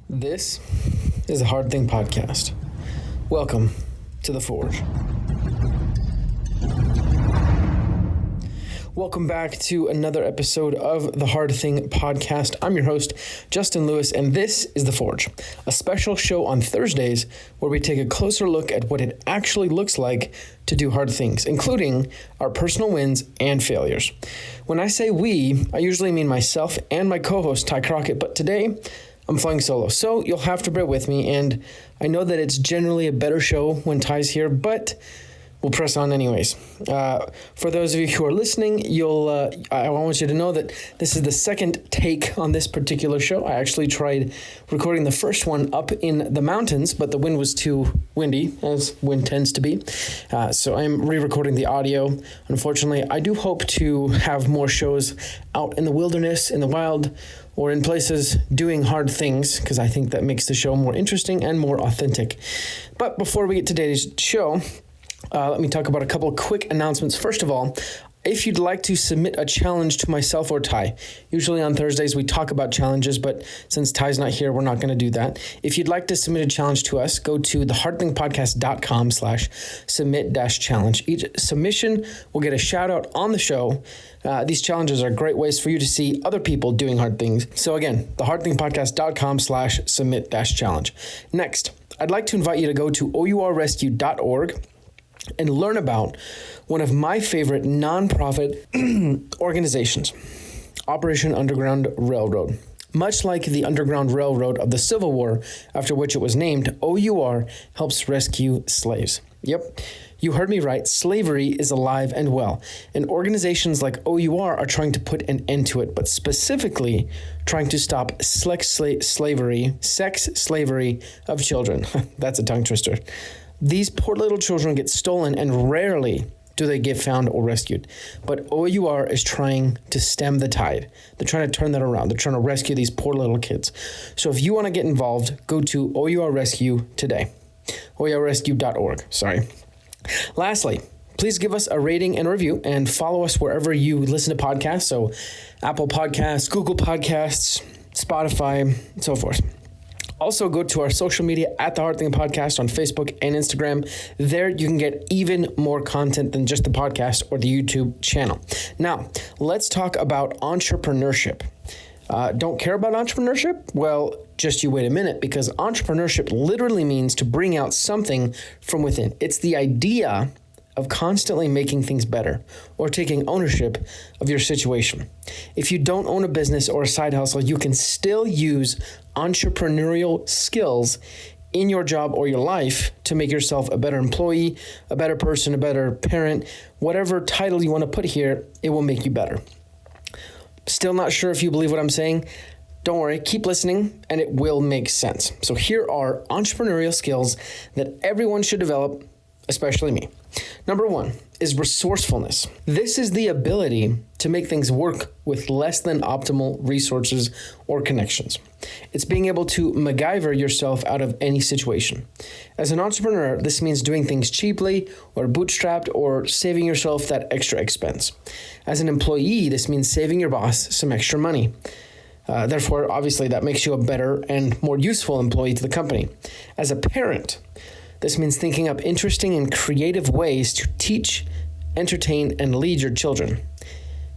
This is the Hard Thing Podcast. Welcome to the Forge. Welcome back to another episode of the Hard Thing Podcast. I'm your host, Justin Lewis, and this is The Forge, a special show on Thursdays where we take a closer look at what it actually looks like to do hard things, including our personal wins and failures. When I say we, I usually mean myself and my co-host, Ty Crockett, but today I'm flying solo, so you'll have to bear with me, and I know that it's generally a better show when Ty's here, but we'll press on anyways. For those of you who are listening, I want you to know that this is the second take on this particular show. I actually tried recording the first one up in the mountains, but the wind was too windy, as wind tends to be. So I'm re-recording the audio. Unfortunately, I do hope to have more shows out in the wilderness, in the wild, or in places doing hard things, because I think that makes the show more interesting and more authentic. But before we get to today's show, let me talk about a couple of quick announcements. First of all, if you'd like to submit a challenge to myself or Ty, usually on Thursdays we talk about challenges, but since Ty's not here, we're not going to do that. If you'd like to submit a challenge to us, go to thehardthingpodcast.com/submit-challenge. Each submission will get a shout out on the show. These challenges are great ways for you to see other people doing hard things. So again, thehardthingpodcast.com/submit-challenge. Next, I'd like to invite you to go to OURrescue.org and learn about one of my favorite nonprofit organizations, Operation Underground Railroad. Much like the Underground Railroad of the Civil War, after which it was named, OUR helps rescue slaves. Yep, you heard me right. Slavery is alive and well, and organizations like OUR are trying to put an end to it, but specifically trying to stop sex slavery of children. That's a tongue twister. These poor little children get stolen, and rarely do they get found or rescued. But OUR is trying to stem the tide. They're trying to turn that around. They're trying to rescue these poor little kids. So if you want to get involved, go to OUR Rescue today. OURrescue.org, sorry. Lastly, please give us a rating and review and follow us wherever you listen to podcasts. So Apple Podcasts, Google Podcasts, Spotify, and so forth. Also, go to our social media at The Hard Thing Podcast on Facebook and Instagram. There, you can get even more content than just the podcast or the YouTube channel. Now, let's talk about entrepreneurship. Don't care about entrepreneurship? Well, just you wait a minute, because entrepreneurship literally means to bring out something from within. It's the idea of constantly making things better or taking ownership of your situation. If you don't own a business or a side hustle, you can still use entrepreneurial skills in your job or your life to make yourself a better employee, a better person, a better parent, whatever title you want to put here, it will make you better. Still not sure if you believe what I'm saying? Don't worry, keep listening and it will make sense. So here are entrepreneurial skills that everyone should develop, especially me. Number one is resourcefulness. This is the ability to make things work with less than optimal resources or connections. It's being able to MacGyver yourself out of any situation. As an entrepreneur, this means doing things cheaply or bootstrapped or saving yourself that extra expense. As an employee, this means saving your boss some extra money. Therefore, obviously, that makes you a better and more useful employee to the company. As a parent, this means thinking up interesting and creative ways to teach, entertain, and lead your children.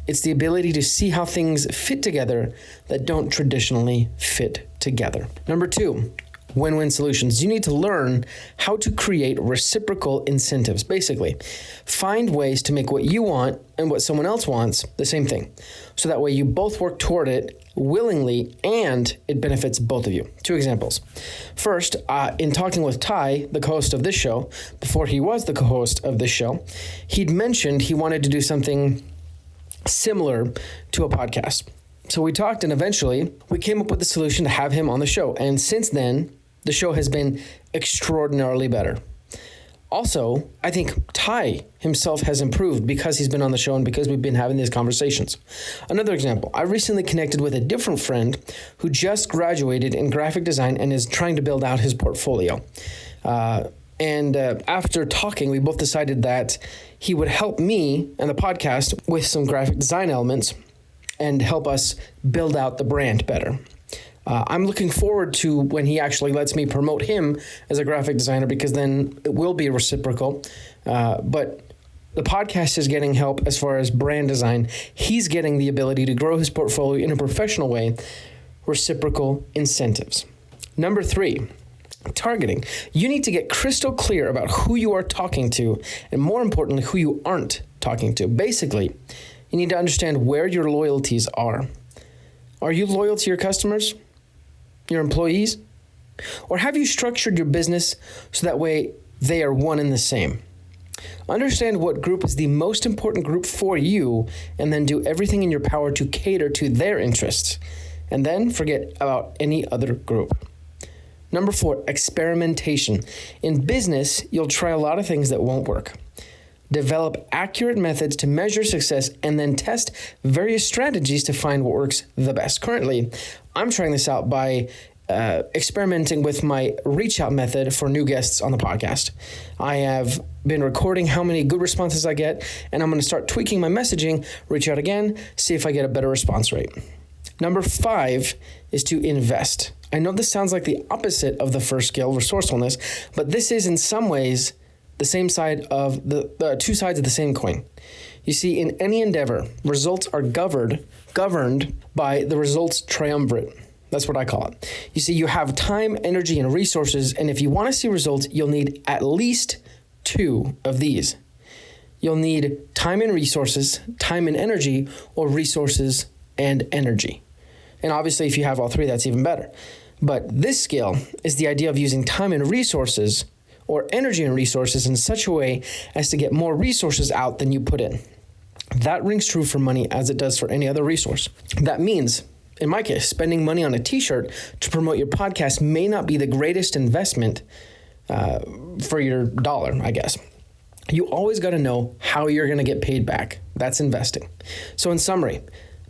It's the ability to see how things fit together that don't traditionally fit together. Number two, win-win solutions. You need to learn how to create reciprocal incentives. Basically, find ways to make what you want and what someone else wants the same thing. So that way you both work toward it willingly and it benefits both of you. Two examples. First, in talking with Ty, the co-host of this show, before he was the co-host of this show, he'd mentioned he wanted to do something similar to a podcast. So we talked and eventually we came up with the solution to have him on the show. And since then, the show has been extraordinarily better. Also, I think Ty himself has improved because he's been on the show and because we've been having these conversations. Another example, I recently connected with a different friend who just graduated in graphic design and is trying to build out his portfolio. After talking, we both decided that he would help me and the podcast with some graphic design elements and help us build out the brand better. I'm looking forward to when he actually lets me promote him as a graphic designer, because then it will be reciprocal. But the podcast is getting help as far as brand design. He's getting the ability to grow his portfolio in a professional way. Reciprocal incentives. Number 3, targeting. You need to get crystal clear about who you are talking to, and more importantly, who you aren't talking to. Basically, you need to understand where your loyalties are. Are you loyal to your customers, your employees? Or have you structured your business so that way they are one and the same? Understand what group is the most important group for you, and then do everything in your power to cater to their interests. And then forget about any other group. Number 4, experimentation. In business, you'll try a lot of things that won't work. Develop accurate methods to measure success, and then test various strategies to find what works the best. Currently, I'm trying this out by experimenting with my reach out method for new guests on the podcast. I have been recording how many good responses I get, and I'm going to start tweaking my messaging, reach out again, see if I get a better response rate. Number 5 is to invest. I know this sounds like the opposite of the first skill, resourcefulness, but this is in some ways the same side of the two sides of the same coin. You see, in any endeavor, results are governed by the results triumvirate. That's what I call it. You see, you have time, energy, and resources, and if you want to see results, you'll need at least 2 of these. You'll need time and resources, time and energy, or resources and energy. And obviously, if you have all 3, that's even better. But this skill is the idea of using time and resources, or energy and resources, in such a way as to get more resources out than you put in. That rings true for money as it does for any other resource. That means, in my case, spending money on a t-shirt to promote your podcast may not be the greatest investment for your dollar, I guess. You always got to know how you're going to get paid back. That's investing. So in summary,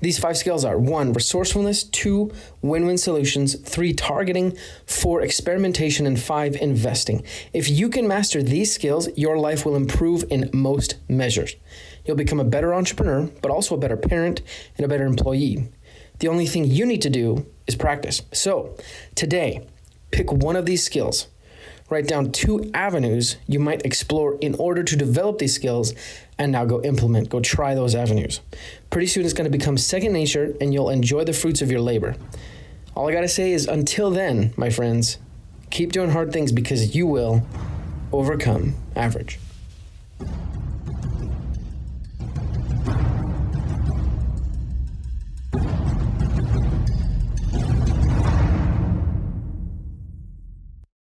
these 5 skills are 1, resourcefulness, 2, win-win solutions, 3, targeting, 4, experimentation, and 5, investing. If you can master these skills, your life will improve in most measures. You'll become a better entrepreneur, but also a better parent and a better employee. The only thing you need to do is practice. So today, pick one of these skills. Write down 2 avenues you might explore in order to develop these skills, and now go implement, go try those avenues. Pretty soon it's going to become second nature, and you'll enjoy the fruits of your labor. All I got to say is, until then, my friends, keep doing hard things, because you will overcome average.